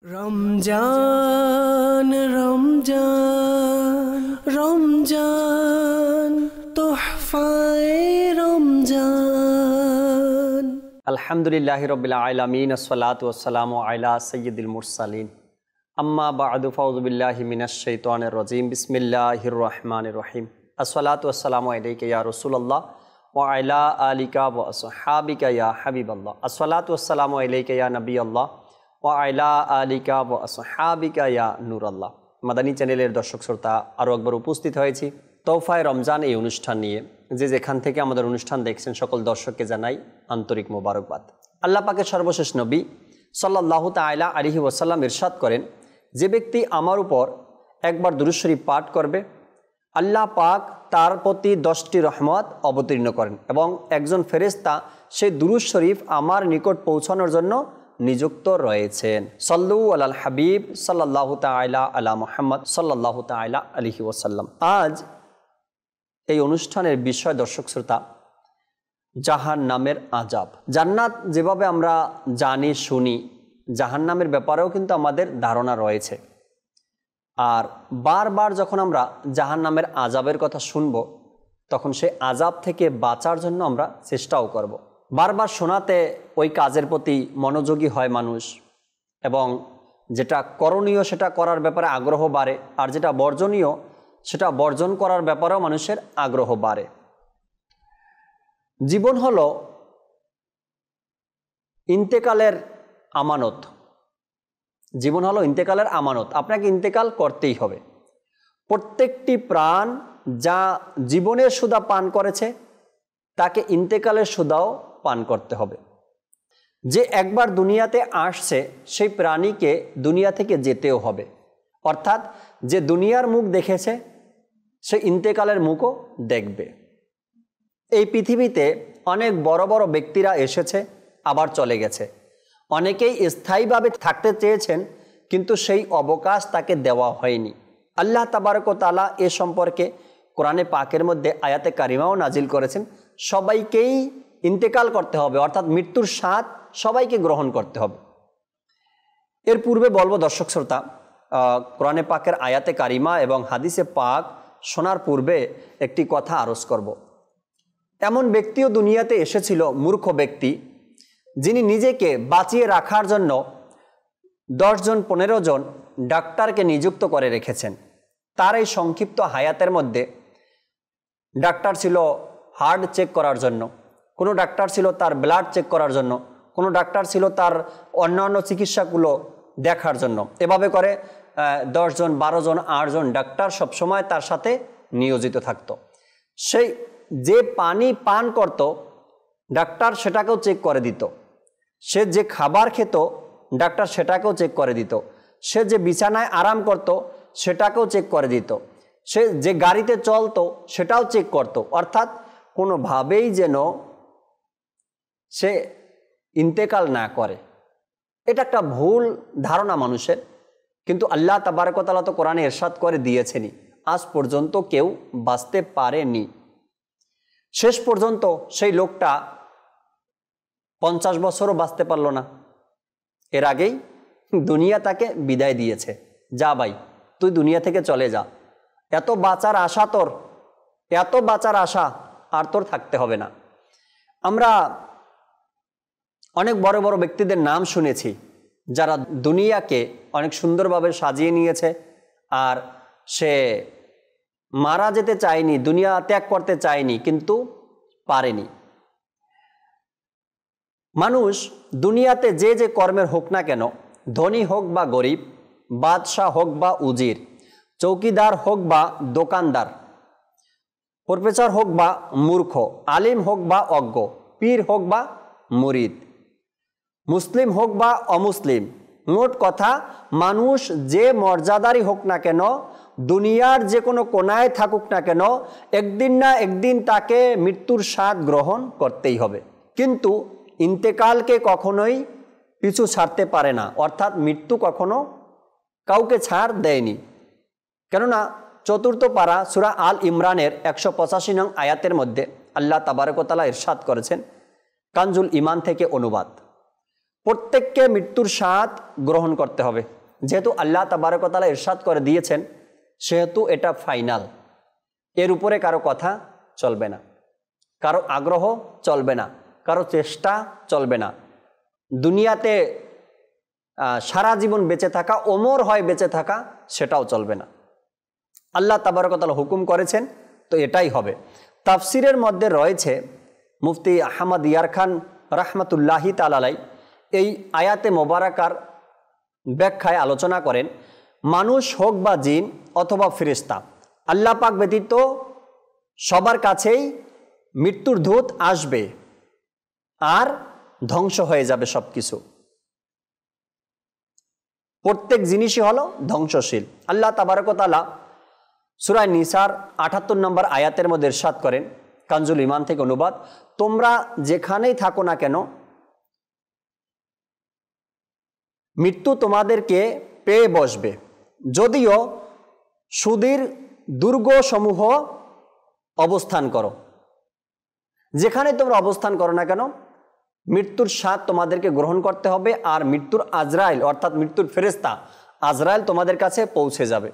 রমজান রমজান রমজান তোহফায়ে রমজান। আলহামদুলিল্লাহি রাব্বিল আলামিন আসসালাতু ওয়াসসালামু আলা সাইয়্যিদিল মুরসালিন আম্মা বা'দু ফাউযু বিল্লাহি মিনাশ শাইতানির রাজীম বিসমিল্লাহির রহমানির রহিম আসসালাতু ওয়াসসালামু আলাইকা ইয়া রাসূলুল্লাহ ওয়া আলা আলিকা ওয়া আসহাবিকা ইয়া হাবিবাল্লাহ আসসালাতু ওয়াসসালামু আলাইকা ইয়া নবিয়াল্লাহ ওয়া আলা আলিকা ওয়া আসহাবিকা ইয়া নূরাল্লাহ। মাদানী চ্যানেলের দর্শক শ্রোতা আরও একবার উপস্থিত হয়েছি তোহফায়ে রমজান এই অনুষ্ঠান নিয়ে। যে যেখান থেকে আমাদের অনুষ্ঠান দেখছেন সকল দর্শককে জানাই আন্তরিক মোবারকবাদ। আল্লাহ পাকের সর্বশেষ নবী সাল্লাল্লাহু তাআলা আলাইহি ওয়াসাল্লাম ইরশাদ করেন, যে ব্যক্তি আমার উপর একবার দুরূদ শরীফ পাঠ করবে আল্লাহ পাক তার প্রতি 10টি রহমত অবতীর্ণ করেন এবং একজন ফেরেশতা সেই দুরূদ শরীফ আমার নিকট পৌঁছানোর জন্য নিযুক্ত রয়েছেন। সাল্লু আলাল হাবিব সাল্লাল্লাহু তাআলা আলা মুহাম্মদ সাল্লাল্লাহু তাআলা আলাইহি ওয়াসাল্লাম। আজ এই অনুষ্ঠানের বিষয় দর্শক শ্রোতা জাহান্নামের আযাব। জান্নাত যেভাবে আমরা জানি শুনি, জাহান্নামের ব্যাপারেও কিন্তু আমাদের ধারণা রয়েছে। আর বারবার যখন আমরা জাহান্নামের আযাবের কথা শুনব তখন সেই আযাব থেকে বাঁচার জন্য আমরা চেষ্টাও করব। বারবার শোনাতে ওই কাজের প্রতি মনোযোগী হয় মানুষ এবং যেটা করণীয় সেটা করার ব্যাপারে আগ্রহ বাড়ে, আর যেটা বর্জনীয় সেটা বর্জন করার ব্যাপারেও মানুষের আগ্রহ বাড়ে। জীবন হলো ইন্তেকালের আমানত। জীবন হলো ইন্তেকালের আমানত। আপনাকে ইন্তেকাল করতেই হবে। প্রত্যেকটি প্রাণ যা জীবনের সুধা পান করেছে তাকে ইন্তেকালের সুধাও পান করতে হবে। যে একবার দুনিয়াতে আসছে সেই প্রাণীকে দুনিয়া থেকে যেতেও হবে। অর্থাৎ যে দুনিয়ার মুখ দেখেছে সে ইন্তেকালের মুখও দেখবে। এই পৃথিবীতে অনেক বড় বড় ব্যক্তিরা এসেছে আবার চলে গেছে। অনেকেই স্থায়ীভাবে থাকতে চেয়েছেন কিন্তু সেই অবকাশ তাকে দেওয়া হয়নি। আল্লাহ তাবারক ওয়া তাআলা এ সম্পর্কে কোরআনে পাকের মধ্যে আয়াতে কারিমাও নাজিল করেছেন। সবাইকেই ইন্তেকাল করতে হবে, অর্থাৎ মৃত্যুর স্বাদ সবাইকে গ্রহণ করতে হবে। এর পূর্বে বলবো দর্শক শ্রোতা, কোরআনে পাকের আয়াতে কারিমা এবং হাদিসে পাক শোনার পূর্বে একটি কথা আরজ করব। এমন ব্যক্তিও দুনিয়াতে এসেছিল, মূর্খ ব্যক্তি, যিনি নিজেকে বাঁচিয়ে রাখার জন্য 10 জন 15 জন ডাক্তারকে নিযুক্ত করে রেখেছেন। তার এই সংক্ষিপ্ত হায়াতের মধ্যে ডাক্তার ছিল হার্ট চেক করার জন্য, কোনো ডাক্তার ছিল তার ব্লাড চেক করার জন্য, কোনো ডাক্তার ছিল তার অন্যান্য চিকিৎসাগুলো দেখার জন্য। এভাবে করে 10 জন 12 জন 8 জন ডাক্তার সবসময় তার সাথে নিয়োজিত থাকতো। সেই যে পানি পান করত ডাক্তার সেটাকেও চেক করে দিত, সে যে খাবার খেত ডাক্তার সেটাকেও চেক করে দিত, সে যে বিছানায় আরাম করত সেটাকেও চেক করে দিত, সে যে গাড়িতে চলতো সেটাও চেক করত। অর্থাৎ কোনোভাবেই যেন সে ইন্তেকাল না করে। এটা একটা ভুল ধারণা মানুষের, কিন্তু আল্লাহ তাবারক ওয়া তাআলা তো কোরআনে ইরশাদ করে দিয়েছেনই, আজ পর্যন্ত কেউ বাঁচতে পারেনি। শেষ পর্যন্ত সেই লোকটা 50 বছরও বাঁচতে পারল না। এর আগেই দুনিয়া তাকে বিদায় দিয়েছে, যা ভাই তুই দুনিয়া থেকে চলে যা, এত বাঁচার আশা তোর, এত বাঁচার আশা আর তোর থাকতে হবে না। আমরা অনেক বড় বড় ব্যক্তিদের নাম শুনেছি যারা দুনিয়াকে অনেক সুন্দরভাবে সাজিয়ে নিয়েছে, আর সে মারা যেতে চায়নি, দুনিয়া ত্যাগ করতে চায়নি, কিন্তু পারেনি। মানুষ দুনিয়াতে যে যে কর্মের হোক না কেন, ধনী হোক বা গরিব, বাদশাহ হোক বা উজির, চৌকিদার হোক বা দোকানদার, প্রফেসর হোক বা মূর্খ, আলিম হোক বা অজ্ঞ, পীর হোক বা মুরিদ, মুসলিম হোক বা অমুসলিম, মোট কথা মানুষ যে মর্যাদারই হোক না কেন, দুনিয়ার যে কোনো কোনায় থাকুক না কেন, একদিন না একদিন তাকে মৃত্যুর স্বাদ গ্রহণ করতেই হবে। কিন্তু ইন্তেকালকে কখনোই পিছু ছাড়তে পারে না, অর্থাৎ মৃত্যু কখনো কাউকে ছাড় দেয়নি। কেননা 4th পারা সূরা আল ইমরানের 185 নং আয়াতের মধ্যে আল্লাহ তাবারক ওয়া তাআলা ইরশাদ করেছেন, কানজুল ইমান থেকে অনুবাদ, প্রত্যেককে মৃত্যুর স্বাদ গ্রহণ করতে হবে। যেহেতু আল্লাহ তাবারক ওয়া তাআলা ইরশাদ করে দিয়েছেন, সেহেতু এটা ফাইনাল। এর উপরে কারো কথা চলবে না, কারো আগ্রহ চলবে না, কারো চেষ্টা চলবে না। দুনিয়াতে সারা জীবন বেঁচে থাকা, অমর হয় বেঁচে থাকা, সেটাও চলবে না। আল্লাহ তাবারক ওয়া তাআলা হুকুম করেছেন, তো এটাই হবে। তাফসিরের মধ্যে রয়েছে, মুফতি আহমদ ইয়ার খান রাহমাতুল্লাহি তাআলা আলাইহি এই আয়াতে মোবারকার ব্যাখ্যায় আলোচনা করেন, মানুষ হোক বা জিন অথবা ফেরেশতা, আল্লাহ পাক ব্যতীত সবার কাছেই মৃত্যুর দূত আসবে আর ধ্বংস হয়ে যাবে সব কিছু। প্রত্যেক জিনিসই হলো ধ্বংসশীল। আল্লাহ তাবারক ওয়া তাআলা সূরা নিসার ৭৮ নম্বর আয়াতের মধ্যে ইরশাদ করেন, কানজুল ঈমান থেকে অনুবাদ, তোমরা যেখানেই থাকো না কেন, মৃত্যু তোমাদেরকে পেয়ে বসবে, যদিও সুদূর দুর্গসমূহ অবস্থান করো। যেখানে তোমরা অবস্থান করো না কেন, মৃত্যুর স্বাদ তোমাদেরকে গ্রহণ করতে হবে, আর মৃত্যুর আজরাইল অর্থাৎ মৃত্যুর ফেরেশতা আজরাইল তোমাদের কাছে পৌঁছে যাবে।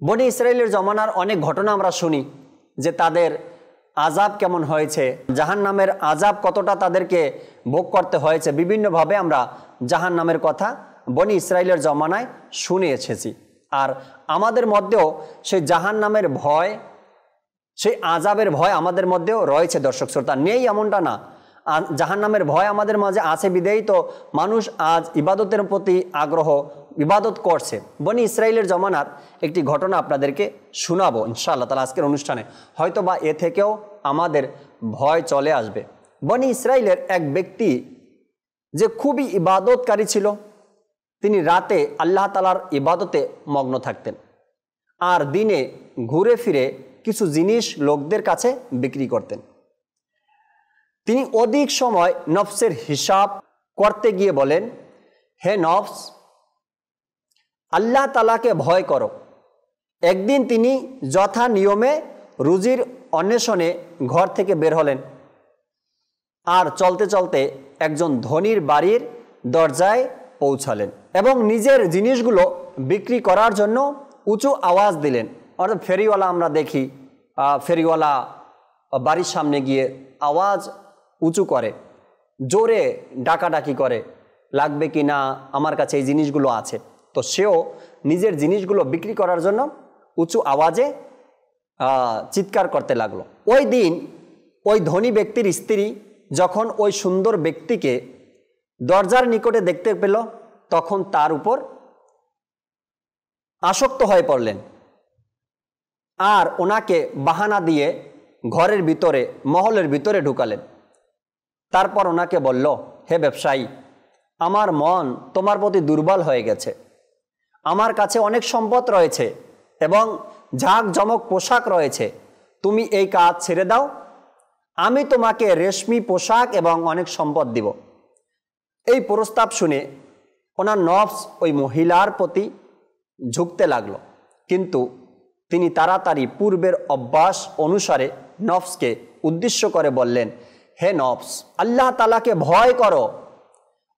বনি ইসরাইলের জমানার অনেক ঘটনা আমরা শুনি যে তাদের আযাব কেমন হয়েছে, জাহান্নামের আযাব কতটা তাদেরকে ভোগ করতে হয়েছে। বিভিন্নভাবে আমরা জাহান্নামের কথা বনি ইসরাইলের জমানায় শুনে এসেছি। আর আমাদের মধ্যেও সেই জাহান্নামের ভয়, সেই আযাবের ভয় আমাদের মধ্যেও রয়েছে। দর্শক শ্রোতা, নেই এমনটা না, জাহান্নামের ভয় আমাদের মাঝে আছে বিধেই তো মানুষ আজ ইবাদতের প্রতি আগ্রহ, ইবাদত করছে। বনি ইসরাইলের জমানার একটি ঘটনা আপনাদেরকে শোনাবো ইনশাআল্লাহ তাআলা আজকের অনুষ্ঠানে, হয়তো বা এ থেকেও আমাদের ভয় চলে আসবে। বনি ইসরাইলের এক ব্যক্তি যে খুবই ইবাদতকারী ছিল, তিনি রাতে আল্লাহ তাআলার ইবাদতে মগ্ন থাকতেন, আর দিনে ঘুরে ফিরে কিছু জিনিস লোকদের কাছে বিক্রি করতেন। তিনি অধিক সময় নফসের হিসাব করতে গিয়ে বলেন, হে নফস, আল্লাহ তাআলাকে ভয় করো। একদিন তিনি যথা নিয়মে রুজির অন্বেষণে ঘর থেকে বের হলেন, আর চলতে চলতে একজন ধনীর বাড়ির দরজায় পৌঁছালেন এবং নিজের জিনিসগুলো বিক্রি করার জন্য উঁচু আওয়াজ দিলেন। অর্থাৎ ফেরিওয়ালা আমরা দেখি, ফেরিওয়ালা বাড়ির সামনে গিয়ে আওয়াজ উঁচু করে, জোরে ডাকাডাকি করে, লাগবে কি না, আমার কাছে এই জিনিসগুলো আছে। তো সেও নিজের জিনিসগুলো বিক্রি করার জন্য উঁচু আওয়াজে চিৎকার করতে লাগলো। ওই দিন ওই ধনী ব্যক্তির স্ত্রী যখন ওই সুন্দর ব্যক্তিকে দরজার নিকটে দেখতে পেল, তখন তার উপর আসক্ত হয়ে পড়লেন আর ওনাকে বাহানা দিয়ে ঘরের ভিতরে, মহলের ভিতরে ঢুকালেন। তারপর ওনাকে বলল, হে ব্যবসায়ী, আমার মন তোমার প্রতি দুর্বল হয়ে গেছে, আমার কাছে অনেক সম্পদ রয়েছে এবং ঝাঁকজমক পোশাক রয়েছে, তুমি এই কাজ ছেড়ে দাও, আমি তোমাকে রেশমি পোশাক এবং অনেক সম্পদ দিব। এই প্রস্তাব শুনে ওনার নফস ওই মহিলার প্রতি ঝুঁকতে লাগলো, কিন্তু তিনি তাড়াতাড়ি পূর্বের অভ্যাস অনুসারে নফসকে উদ্দেশ্য করে বললেন, হে নফস, আল্লাহ তাআলাকে ভয় করো।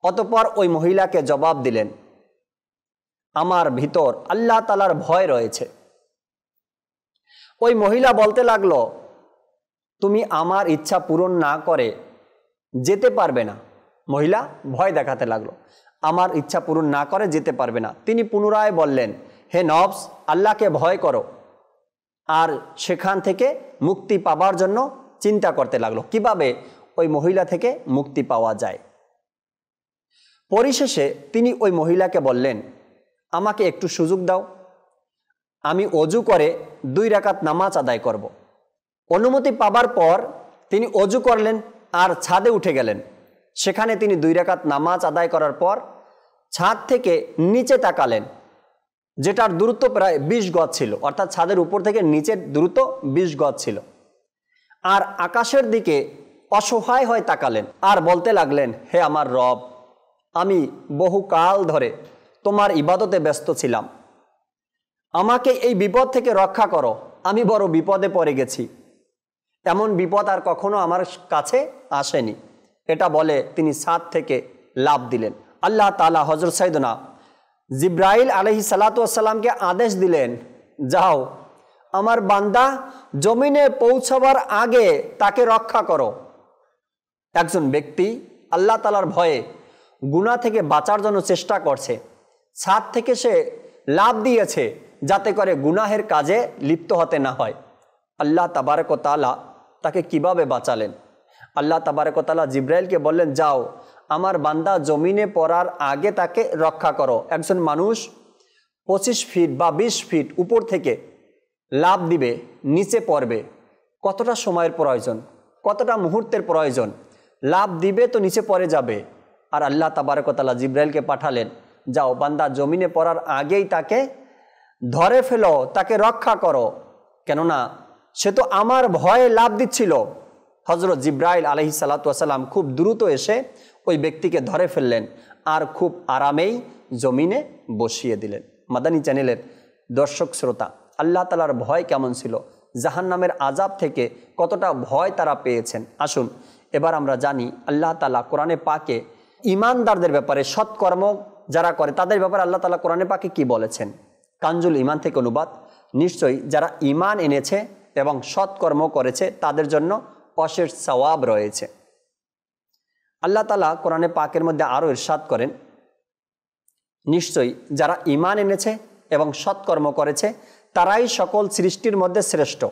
অতঃপর ওই মহিলাকে জবাব দিলেন, আমার ভিতর আল্লাহ তাআলার ভয় রয়েছে। ওই মহিলা বলতে লাগলো, তুমি আমার ইচ্ছা পূরণ না করে যেতে পারবে না। মহিলা ভয় দেখাতে লাগলো, আমার ইচ্ছা পূরণ না করে যেতে পারবে না। তিনি পুনরায় বললেন, হে নফস, আল্লাহকে ভয় করো। আর সেখান থেকে মুক্তি পাবার জন্য চিন্তা করতে লাগলো কিভাবে ওই মহিলা থেকে মুক্তি পাওয়া যায়। পরিশেষে তিনি ওই মহিলাকে বললেন, আমাকে একটু সুযোগ দাও, আমি অজু করে 2 রাকাত নামাজ আদায় করব। অনুমতি পাবার পর তিনি অজু করলেন আর ছাদে উঠে গেলেন। সেখানে তিনি 2 রাকাত নামাজ আদায় করার পর ছাদ থেকে নিচে তাকালেন, যেটার দূরত্ব প্রায় 20 গজ ছিল, অর্থাৎ ছাদের উপর থেকে নিচের দূরত্ব 20 গজ ছিল। আর আকাশের দিকে অসহায় হয়ে তাকালেন আর বলতে লাগলেন, হে আমার রব, আমি বহুকাল ধরে তোমার ইবাদতে ব্যস্ত ছিলাম, আমাকে এই বিপদ থেকে রক্ষা করো, আমি বড় বিপদে পড়ে গেছি, এমন বিপদ আর কখনো আমার কাছে আসেনি। এটা বলে তিনি ছাদ থেকে লাফ দিলেন। আল্লাহ তাআলা হযরত সাইয়েদনা জিবরাইল আলাইহিস সালাতু ওয়াস সালামকে আদেশ দিলেন, যাও আমার বান্দা জমিনে পৌঁছাবার আগে তাকে রক্ষা করো। একজন ব্যক্তি আল্লাহ তাআলার ভয়ে গুনাহ থেকে বাঁচার জন্য চেষ্টা করছে, ছাদ থেকে সে লাফ দিয়েছে যাতে করে গুনাহের কাজে লিপ্ত হতে না হয়। আল্লাহ তাবারক ওয়া তাআলা তাকে কিভাবে বাঁচালেন? আল্লাহ তাবারক ওয়া তাআলা জিবরাইলকে বললেন, যাও আমার বান্দা জমিনে পড়ার আগে তাকে রক্ষা করো। একজন মানুষ 25 ফিট বা 20 ফিট উপর থেকে লাফ দিবে, নিচে পড়বে, কতটা সময়ের প্রয়োজন, কতটা মুহূর্তের প্রয়োজন? লাফ দিবে তো নিচে পড়ে যাবে। আর আল্লাহ তাবারক ওয়া তাআলা জিবরাইলকে পাঠালেন, যাও বান্দা জমিনে পড়ার আগেই তাকে ধরে ফেলো, তাকে রক্ষা করো, কেননা সে তো আমার ভয়ে লাফ দিচ্ছিল। হযরত জিবরাইল আলাইহিস সালাতু ওয়াস সালাম খুব দ্রুত এসে ওই ব্যক্তিকে ধরে ফেললেন আর খুব আরামেই জমিনে বসিয়ে দিলেন। মাদানী চ্যানেলের দর্শক শ্রোতা, আল্লাহ তাআলার ভয় কেমন ছিল, জাহান্নামের আযাব থেকে কতটা ভয় তারা পেয়েছেন। আসুন এবার আমরা জানি আল্লাহ তাআলা কোরআনে পাকে ঈমানদারদের ব্যাপারে, সৎকর্ম যারা করে তাদের ব্যাপারে আল্লাহ তাআলা কোরআনে পাকে কি বলেছেন। কানজুল ঈমান থেকে অনুবাদ, নিশ্চয়ই যারা ঈমান এনেছে এবং সৎকর্ম করেছে তাদের জন্য অশেষ সওয়াব রয়েছে। আল্লাহ তাআলা কোরআনে পাকের মধ্যে আরও ইরশাদ করেন, নিশ্চয়ই যারা ঈমান এনেছে এবং সৎকর্ম করেছে তারাই সকল সৃষ্টির মধ্যে শ্রেষ্ঠ।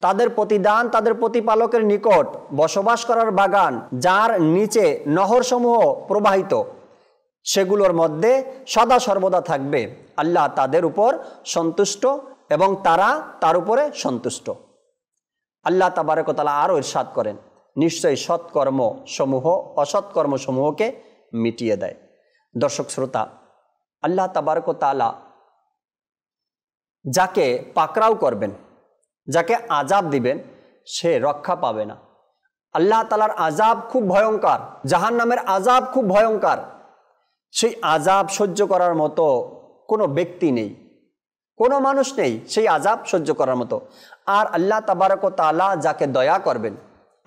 তাদের প্রতিদান তাদের প্রতিপালকের নিকট বসবাস করার বাগান, যার নিচে নহরসমূহ প্রবাহিত, সেগুলোর মধ্যে সদা সর্বদা থাকবে। আল্লাহ তাদের উপর সন্তুষ্ট এবং তারা তার উপরে সন্তুষ্ট। আল্লাহ তাবারক ওয়া তাআলা আরও ইরশাদ করেন, নিশ্চয়ই সৎকর্ম সমূহ অসৎকর্ম সমূহকে মিটিয়ে দেয়। দর্শক শ্রোতা, আল্লাহ তাবারক ওয়া তাআলা যাকে পাকড়াও করবেন, যাকে আযাব দিবেন, সে রক্ষা পাবে না। আল্লাহ তাআলার আযাব খুব ভয়ঙ্কর, জাহান্নামের আযাব খুব ভয়ঙ্কর। সেই আযাব সহ্য করার মতো কোনো ব্যক্তি নেই, কোনো মানুষ নেই সেই আযাব সহ্য করার মতো। আর আল্লাহ তাবারক ওয়া তাআলা যাকে দয়া করবেন,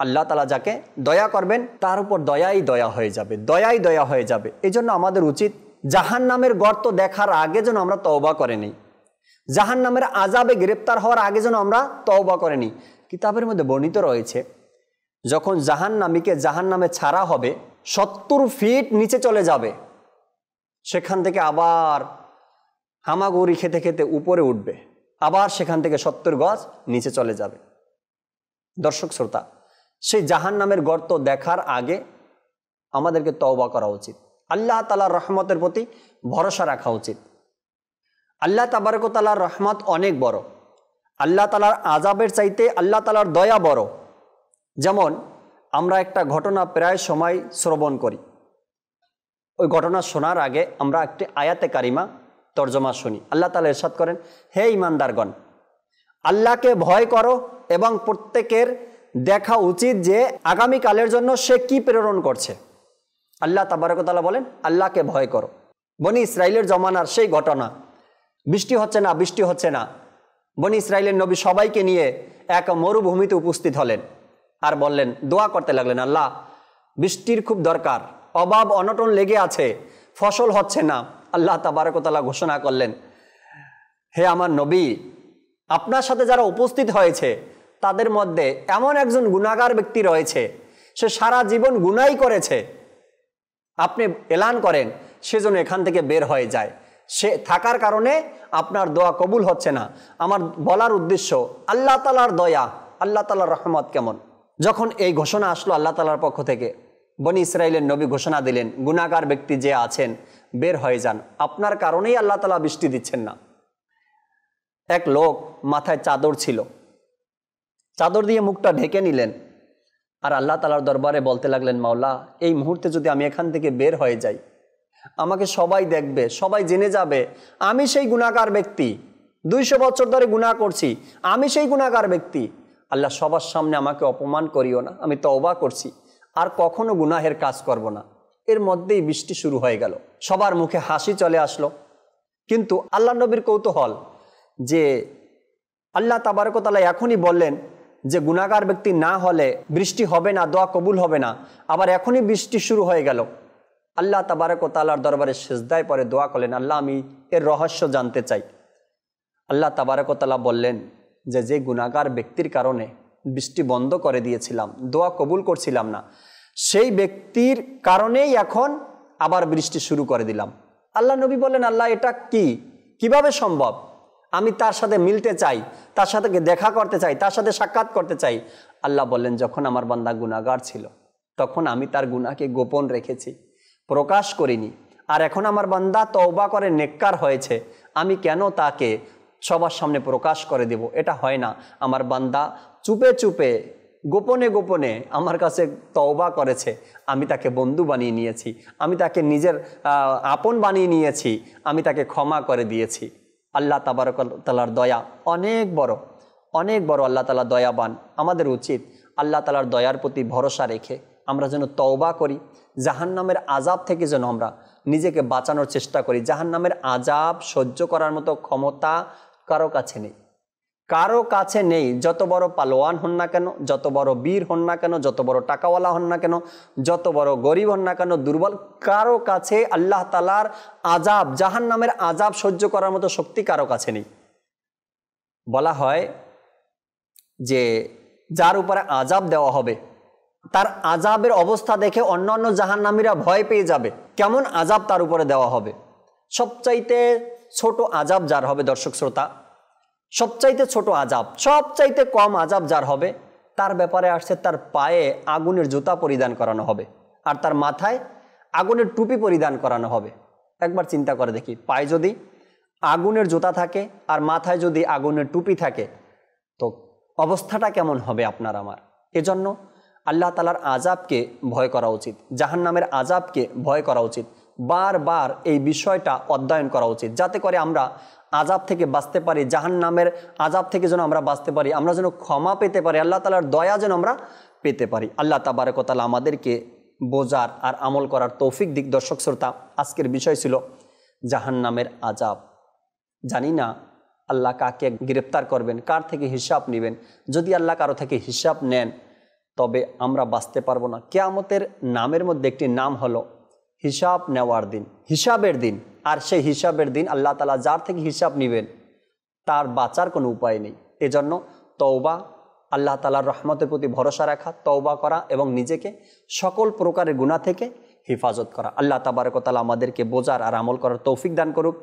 আল্লাহ তাআলা যাকে দয়া করবেন তার উপর দয়াই দয়া হয়ে যাবে, দয়াই দয়া হয়ে যাবে। এই জন্য আমাদের উচিত জাহান্নামের গর্ত দেখার আগে যেন আমরা তওবা করে নিই, জাহান্নামের আযাবে গ্রেপ্তার হওয়ার আগে যেন আমরা তওবা করে নিই। কিতাবের মধ্যে বর্ণিত রয়েছে, যখন জাহান্নামীকে জাহান্নামে ছাড়া হবে 70 ফিট নিচে চলে যাবে, সেখান থেকে আবার হামাগুড়ি খেতে খেতে উপরে উঠবে, আবার সেখান থেকে 70 গজ নিচে চলে যাবে। দর্শক শ্রোতা, সেই জাহান্নামের গর্ত দেখার আগে আমাদেরকে তওবা করা উচিত, আল্লাহ তাআলার রহমতের প্রতি ভরসা রাখা উচিত। আল্লাহ তাবারক ওয়া তাআলার রহমত অনেক বড়, আল্লাহ তাআলার আযাবের চাইতে আল্লাহ তাআলার দয়া বড়। যেমন আমরা একটা ঘটনা প্রায় সময় শ্রবণ করি, ওই ঘটনা শোনার আগে আমরা একটি আয়াতে কারিমা তর্জমা শুনি। আল্লাহ তাআলা ইরশাদ করেন, হে ঈমানদারগণ, আল্লাহকে ভয় করো এবং প্রত্যেকের দেখা উচিত যে আগামীকালের জন্য সে কি প্রেরণ করছে। আল্লাহ তাবারক ওয়া তাআলা বলেন, আল্লাহকে ভয় করো। বনি ইসরাইলের জমানার সেই ঘটনা, বৃষ্টি হচ্ছে না, বৃষ্টি হচ্ছে না। বনি ইসরাইলের নবী সবাইকে নিয়ে এক মরুভূমিতে উপস্থিত হলেন আর বললেন, দোয়া করতে লাগলেন, আল্লাহ বৃষ্টির খুব দরকার, অভাব অনটন লেগে আছে, ফসল হচ্ছে না। আল্লাহ তাবারক ওয়া তাআলা ঘোষণা করলেন, হে আমার নবী, আপনার সাথে যারা উপস্থিত হয়েছে তাদের মধ্যে এমন একজন গুনাহগার ব্যক্তি রয়েছে, সে সারা জীবন গুনাহই করেছে। আপনি এলান করেন সেজন্য এখান থেকে বের হয়ে যায়, সে থাকার কারণে আপনার দোয়া কবুল হচ্ছে না। আমার বলার উদ্দেশ্য, আল্লাহ তাআলার দয়া, আল্লাহ তাআলার রহমত কেমন। যখন এই ঘোষণা আসলো আল্লাহ তাআলার পক্ষ থেকে, বনি ইসরাইলের নবী ঘোষণা দিলেন, গুনাহগার ব্যক্তি যে আছেন বের হয়ে যান, আপনার কারণেই আল্লাহ তাআলা বৃষ্টি দিচ্ছেন না। এক লোক মাথায় চাদর ছিল, চাদর দিয়ে মুখটা ঢেকে নিলেন আর আল্লাহ তাআলার দরবারে বলতে লাগলেন, মাওলা এই মুহূর্তে যদি আমি এখান থেকে বের হয়ে যাই, আমাকে সবাই দেখবে, সবাই জেনে যাবে আমি সেই গুনাহগার ব্যক্তি, 200 বছর ধরে গুনাহ করছি, আমি সেই গুনাহগার ব্যক্তি। আল্লাহ সবার সামনে আমাকে অপমান করিও না, আমি তওবা করছি, আর কখনো গুনাহের কাজ করব না। এর মধ্যেই বৃষ্টি শুরু হয়ে গেল, সবার মুখে হাসি চলে আসলো। কিন্তু আল্লাহ নবীর কৌতূহল যে আল্লাহ তাবারক ওয়া তাআলা এখনই বললেন যে গুনাহগার ব্যক্তি না হলে বৃষ্টি হবে না, দোয়া কবুল হবে না, আবার এখনই বৃষ্টি শুরু হয়ে গেল। আল্লাহ তাবারক ওয়া তাআলার দরবারে সিজদায় পড়ে দোয়া করলেন, আল্লাহ আমি এর রহস্য জানতে চাই। আল্লাহ তাবারক ওয়া তাআলা বললেন যে গুনাহগার ব্যক্তির কারণে বৃষ্টি বন্ধ করে দিয়েছিলাম, দোয়া কবুল করছিলাম না, সেই ব্যক্তির কারণেই এখন আবার বৃষ্টি শুরু করে দিলাম। আল্লাহ নবী বললেন, আল্লাহ এটা কিভাবে সম্ভব? আমি তার সাথে মিলতে চাই, তার সাথে দেখা করতে চাই, তার সাথে সাক্ষাৎ করতে চাই। আল্লাহ বললেন, যখন আমার বান্দা গুনাহগার ছিল তখন আমি তার গুনাহকে গোপন রেখেছি, প্রকাশ করিনি। আর এখন আমার বান্দা তওবা করে নেককার হয়েছে, আমি কেন তাকে সবার সামনে প্রকাশ করে দেব? এটা হয় না। আমার বান্দা চুপে চুপে গোপনে গোপনে আমার কাছে তওবা করেছে, আমি তাকে বন্ধু বানিয়ে নিয়েছি, আমি তাকে নিজের আপন বানিয়ে নিয়েছি, আমি তাকে ক্ষমা করে দিয়েছি। আল্লাহ তাবারক ওয়া তাআলার দয়া অনেক বড়, অনেক বড়। আল্লাহ তাআলা দয়াবান। আমাদের উচিত আল্লাহ তাআলার দয়ার প্রতি ভরসা রেখে আমরা যেন তওবা করি, জাহান্নামের আযাব থেকে যেন আমরা নিজেকে বাঁচানোর চেষ্টা করি। জাহান্নামের আযাব সহ্য করার মতো ক্ষমতা কারো কাছে নেই, কারো কাছে নেই। যত বড় পালোয়ান হন না কেন, যত বড় বীর হন না কেন, যত বড় টাকাওয়ালা হন না কেন, যত বড় গরিব হন না কেন, দুর্বল, কারো কাছে আল্লাহ তাআলার আযাব, জাহান্নামের আযাব সহ্য করার মতো শক্তি কারো কাছে নেই। বলা হয় যে যার উপরে আযাব দেওয়া হবে তার আযাবের অবস্থা দেখে অন্যান্য জাহান্নামীরা ভয় পেয়ে যাবে, কেমন আযাব তার উপরে দেওয়া হবে। সবচাইতে ছোট আযাব যার হবে, দর্শক শ্রোতা, সবচাইতে ছোট আযাব, সবচাইতে কম আযাব যার হবে, তার ব্যাপারে আসছে তার পায়ে আগুনের জুতা পরিধান করানো হবে আর তার মাথায় আগুনের টুপি পরিধান করানো হবে। একবার চিন্তা করে দেখি, পায়ে যদি আগুনের জুতা থাকে আর মাথায় যদি আগুনের টুপি থাকে, তো অবস্থাটা কেমন হবে আপনার আমার? এজন্য আল্লাহ তাআলার আযাবকে ভয় করা উচিত, জাহান্নামের আযাবকে ভয় করা উচিত, বারবার এই বিষয়টা অধ্যয়ন করা উচিত, যাতে করে আমরা আযাব থেকে বাঁচতে পারি, জাহান্নামের আযাব থেকে যেন আমরা বাঁচতে পারি, আমরা যেন ক্ষমা পেতে পারি, আল্লাহ তাআলার দয়া যেন আমরা পেতে পারি। আল্লাহ তাবারক ওয়া তাআলা আমাদেরকে বোঝার আর আমল করার তৌফিক দিক। দর্শক শ্রোতা, আজকের বিষয় ছিল জাহান্নামের আযাব। জানি না আল্লাহ কাকে গ্রেফতার করবেন, কার থেকে হিসাব নেবেন। যদি আল্লাহ কারো থেকে হিসাব নেন তবে আমরা বাঁচতে পারবো না। কিয়ামতের নামের মধ্যে একটি নাম হলো হিসাব নেওয়ার দিন, হিসাবের দিন। আর সেই হিসাবের দিন আল্লাহ তাআলা যার থেকে হিসাব নেবেন তার বাঁচার কোনো উপায় নেই। এজন্য তওবা, আল্লাহ তাআলার রহমতের প্রতি ভরসা রাখা, তওবা করা এবং নিজেকে সকল প্রকারের গুনাহ থেকে হেফাজত করা। আল্লাহ তাবারক ওয়া তাআলা আমাদেরকে বোঝার আর আমল করার তৌফিক দান করুক।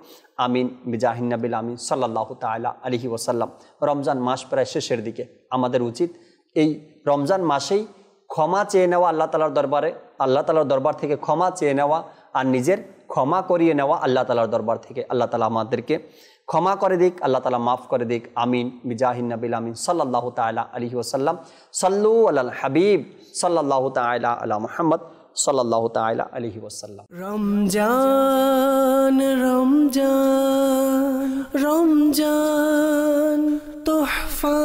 আমিন বিজাহিন নবিল আমিন সাল্লাল্লাহু তাআলা আলাইহি ওয়াসাল্লাম। রমজান মাস প্রায় শেষের দিকে, আমাদের উচিত এই রমজান মাসেই ক্ষমা চেয়ে নেওয়া আল্লাহ তাআলার দরবারে, আল্লাহ তাআলার দরবার থেকে ক্ষমা চেয়ে নেওয়া আর নিজের ক্ষমা করিয়ে নেওয়া আল্লাহ তাআলার দরবার থেকে। আল্লাহ তাআলা আমাদেরকে ক্ষমা করে দিক, আল্লাহ তাআলা মাফ করে দিক। আমিন বিজাহিন নবিল আমিন সাল্লাল্লাহু তাআলা আলাইহি ওয়াসাল্লাম। সাল্লু আলাল হাবিব সাল্লাল্লাহু তাআলা আলা মুহাম্মদ সাল্লাল্লাহু তাআলা আলাইহি ওয়াসাল্লাম। রমজান রমজান রমজান তোহফা